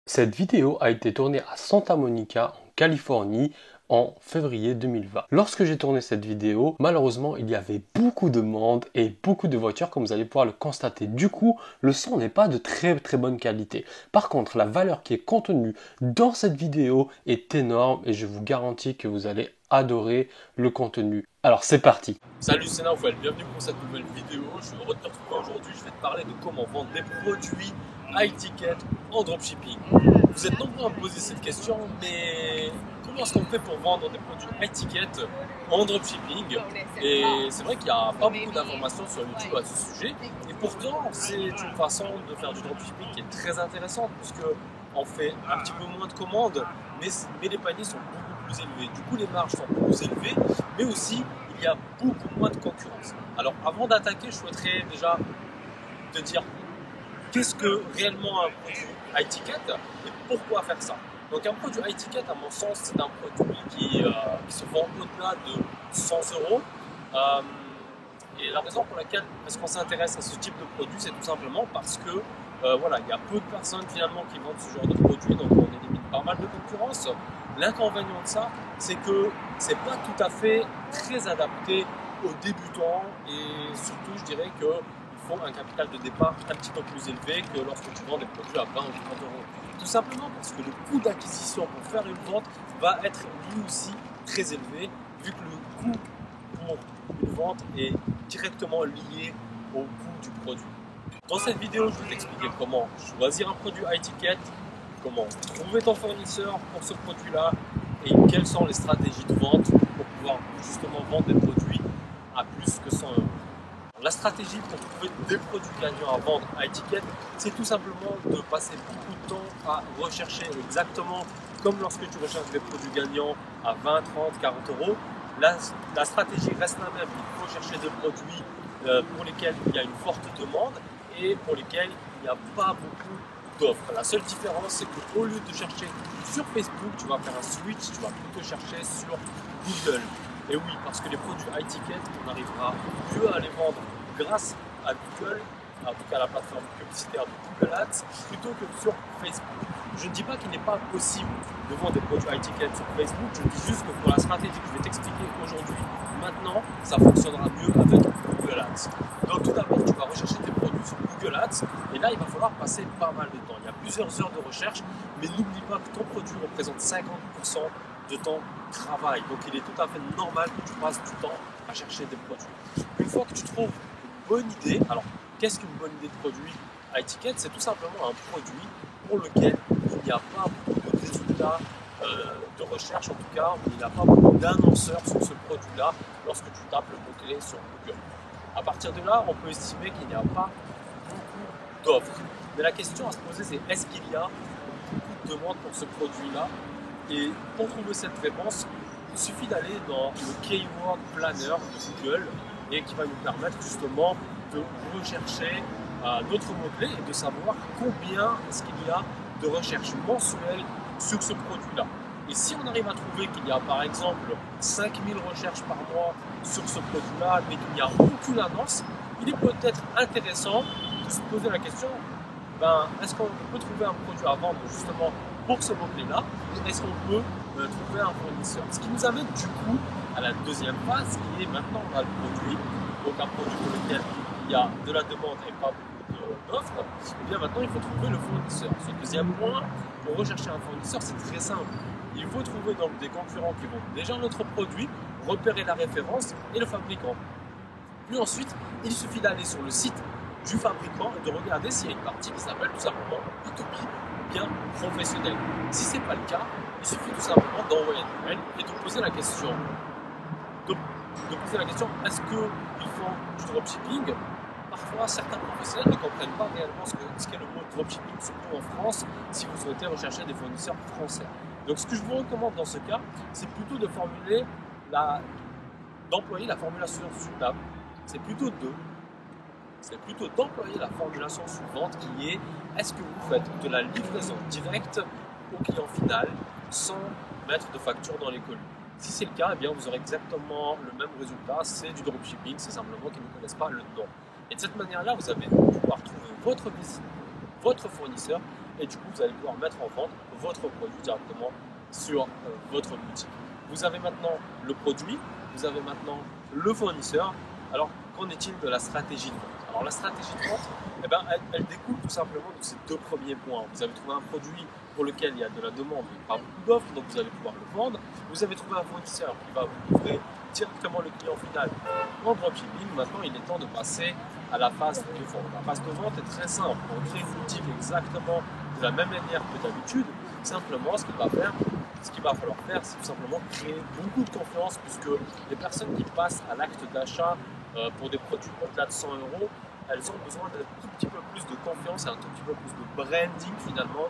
Cette vidéo a été tournée à Santa Monica, en Californie, en février 2020. Lorsque j'ai tourné cette vidéo, malheureusement, il y avait beaucoup de monde et beaucoup de voitures, comme vous allez pouvoir le constater. Du coup, le son n'est pas de très bonne qualité. Par contre, la valeur qui est contenue dans cette vidéo est énorme et je vous garantis que vous allez adorer le contenu. Alors, c'est parti. Salut, c'est Naouel, bienvenue pour cette nouvelle vidéo. Je suis heureux de te retrouver aujourd'hui. Je vais te parler de comment vendre des produits high ticket en dropshipping. Vous êtes nombreux à me poser cette question, mais comment est-ce qu'on fait pour vendre des produits high ticket en dropshipping? Et c'est vrai qu'il n'y a pas beaucoup d'informations sur YouTube à ce sujet. Et pourtant, c'est une façon de faire du dropshipping qui est très intéressante puisque on fait un petit peu moins de commandes, mais les paniers sont beaucoup plus élevés. Du coup, les marges sont plus élevées, mais aussi il y a beaucoup moins de concurrence. Alors avant d'attaquer, je souhaiterais déjà te dire qu'est-ce que réellement un produit high ticket et pourquoi faire ça. Donc un produit high ticket, à mon sens, c'est un produit qui se vend au-delà de 100 euros. Et la raison pour laquelle est-ce qu'on s'intéresse à ce type de produit, c'est tout simplement parce que voilà, il y a peu de personnes finalement qui vendent ce genre de produit, donc on élimine pas mal de concurrence. L'inconvénient de ça, c'est que c'est pas tout à fait très adapté aux débutants et surtout, je dirais qu'il faut un capital de départ un petit peu plus élevé que lorsque tu vends des produits à 20 ou 30 euros. Tout simplement parce que le coût d'acquisition pour faire une vente va être lui aussi très élevé, vu que le coût pour une vente est directement lié au coût du produit. Dans cette vidéo, je vais t'expliquer comment choisir un produit high ticket, comment trouver ton fournisseur pour ce produit-là et quelles sont les stratégies de vente pour pouvoir justement vendre des produits à plus que 100 euros. La stratégie pour trouver des produits gagnants à vendre à étiquette, c'est tout simplement de passer beaucoup de temps à rechercher exactement comme lorsque tu recherches des produits gagnants à 20, 30, 40 euros. La stratégie reste la même. Il faut chercher des produits pour lesquels il y a une forte demande et pour lesquels il n'y a pas beaucoup d'offres. La seule différence, c'est qu'au lieu de chercher sur Facebook, tu vas faire un switch, tu vas plutôt chercher sur Google. Et oui, parce que les produits high ticket, on arrivera mieux à les vendre grâce à Google, en tout cas la plateforme publicitaire de Google Ads, plutôt que sur Facebook. Je ne dis pas qu'il n'est pas possible de vendre des produits high ticket sur Facebook, je dis juste que pour la stratégie que je vais t'expliquer aujourd'hui, maintenant, ça fonctionnera mieux avec Google Ads. Donc tout d'abord, tu vas rechercher tes produits sur Google Ads, et là, il va falloir passer pas mal de temps. Il y a plusieurs heures de recherche, mais n'oublie pas que ton produit représente 50% de ton travail. Donc il est tout à fait normal que tu passes du temps à chercher des produits. Une fois que tu trouves une bonne idée, alors qu'est-ce qu'une bonne idée de produit à étiquette? C'est tout simplement un produit pour lequel il n'y a pas beaucoup de résultats de recherche, en tout cas, il n'y a pas beaucoup d'annonceurs sur ce produit-là lorsque tu tapes le mot-clé sur Google. À partir de là, on peut estimer qu'il n'y a pas beaucoup d'offres. Mais la question à se poser, c'est est-ce qu'il y a beaucoup de demandes pour ce produit-là? Et pour trouver cette réponse, il suffit d'aller dans le Keyword Planner de Google et qui va nous permettre justement de rechercher notre mot-clé et de savoir combien est-ce qu'il y a de recherches mensuelles sur ce produit-là. Et si on arrive à trouver qu'il y a par exemple 5000 recherches par mois sur ce produit-là, mais qu'il n'y a aucune annonce, il est peut-être intéressant de se poser la question, est-ce qu'on peut trouver un produit à vendre justement pour ce mot-clé-là, est-ce qu'on peut trouver un fournisseur? Ce qui nous amène du coup à la deuxième phase qui est maintenant on a le produit, donc un produit pour lequel il y a de la demande et pas beaucoup d'offres, et bien maintenant il faut trouver le fournisseur. Ce deuxième point, pour rechercher un fournisseur, c'est très simple. Il faut trouver donc des concurrents qui vendent déjà notre produit, repérer la référence et le fabricant. Puis ensuite, il suffit d'aller sur le site du fabricant et de regarder s'il y a une partie qui s'appelle tout simplement B2B bien professionnel. Si ce n'est pas le cas, il suffit tout simplement d'envoyer un email et de poser la question. Est-ce qu'ils font du dropshipping? Parfois, certains professionnels ne comprennent pas réellement ce qu'est le mot dropshipping, surtout en France, si vous souhaitez rechercher des fournisseurs français. Donc, ce que je vous recommande dans ce cas, c'est plutôt d'employer la formulation suivante. C'est plutôt d'employer la formulation suivante qui est: est-ce que vous faites de la livraison directe au client final sans mettre de facture dans les colis? Si c'est le cas, eh bien, vous aurez exactement le même résultat, c'est du dropshipping, c'est simplement qu'ils ne connaissent pas le nom. Et de cette manière-là, vous allez pouvoir trouver votre fournisseur et du coup vous allez pouvoir mettre en vente votre produit directement sur votre boutique. Vous avez maintenant le produit, vous avez maintenant le fournisseur. Alors qu'en est-il de la stratégie de vente? Alors la stratégie de vente, eh ben, elle découle tout simplement de ces deux premiers points. Vous avez trouvé un produit pour lequel il y a de la demande et pas beaucoup d'offres, donc vous allez pouvoir le vendre. Vous avez trouvé un fournisseur qui va vous livrer directement le client final en dropshipping. Maintenant, il est temps de passer à la phase de vente. La phase de vente est très simple. On crée une boutique exactement de la même manière que d'habitude. Simplement, ce qu'il va falloir faire, c'est tout simplement créer beaucoup de confiance, puisque les personnes qui passent à l'acte d'achat pour des produits au-delà de 100 €, elles ont besoin d'un tout petit peu plus de confiance et un tout petit peu plus de branding finalement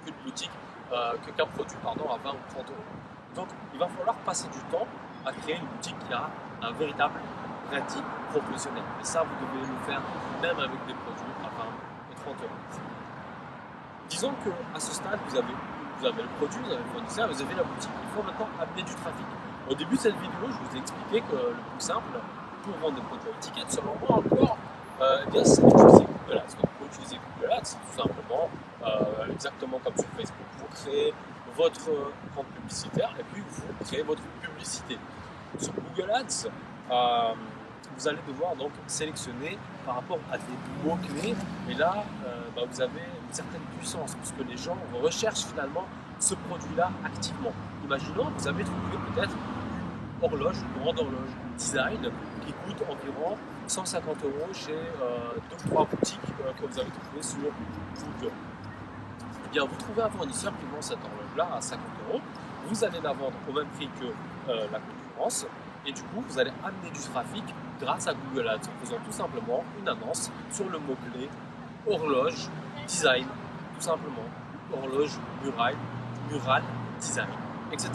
qu'une boutique, qu'un produit à 20 ou 30 €. Donc il va falloir passer du temps à créer une boutique qui a un véritable branding professionnel. Et ça, vous devez le faire même avec des produits à 20 et 30 €. Disons qu'à ce stade, vous avez le produit, vous avez le fournisseur, vous avez la boutique. Il faut maintenant amener du trafic. Au début de cette vidéo, je vous ai expliqué que le plus simple pour vendre des produits à étiquette, selon moi encore, c'est d'utiliser Google Ads. Donc, pour utiliser Google Ads, c'est tout simplement exactement comme sur Facebook. Vous créez votre compte publicitaire et puis vous créez votre publicité. Sur Google Ads, vous allez devoir donc sélectionner par rapport à des mots-clés. Et là, vous avez une certaine puissance puisque les gens recherchent finalement ce produit-là activement. Imaginons, vous avez trouvé peut-être une horloge, une grande horloge design qui coûte environ 150 € chez 2 ou 3 boutiques que vous avez trouvées sur Google. Eh bien, vous trouvez un fournisseur qui vend cette horloge-là à 50 €. Vous allez la vendre au même prix que la concurrence. Et du coup, vous allez amener du trafic grâce à Google Ads en faisant tout simplement une annonce sur le mot-clé horloge design, tout simplement horloge mural design, etc.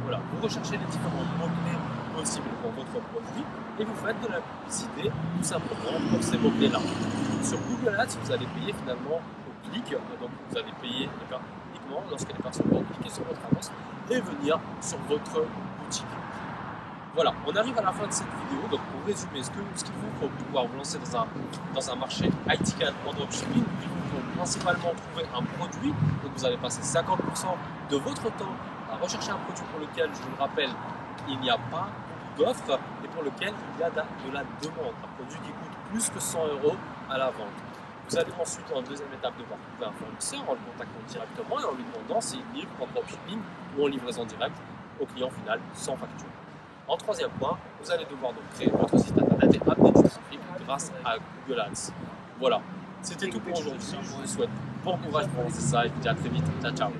Voilà, vous recherchez les différents mots-clés possibles pour votre produit et vous faites de la publicité tout simplement pour ces mots-clés-là. Sur Google Ads, vous allez payer finalement au clic, donc vous allez payer uniquement lorsque les personnes vont cliquer sur votre annonce et venir sur votre boutique. Voilà, on arrive à la fin de cette vidéo. Donc pour résumer, ce qu'il vous faut pour pouvoir vous lancer dans un marché high-ticket en dropshipping, il vous faut principalement trouver un produit. Donc vous allez passer 50% de votre temps à rechercher un produit pour lequel, je vous le rappelle, il n'y a pas beaucoup d'offres et pour lequel il y a de la demande. Un produit qui coûte plus que 100 € à la vente. Vous allez ensuite, en deuxième étape, devoir trouver un fournisseur en le contactant directement et en lui demandant s'il livre en dropshipping ou en livraison directe au client final sans facture. En troisième point, vous allez devoir donc créer votre site internet et amener du trafic grâce à Google Ads. Voilà, c'était tout pour aujourd'hui. Je vous souhaite bon courage pour lancer ça et je vous dis à très vite. Ciao, ciao.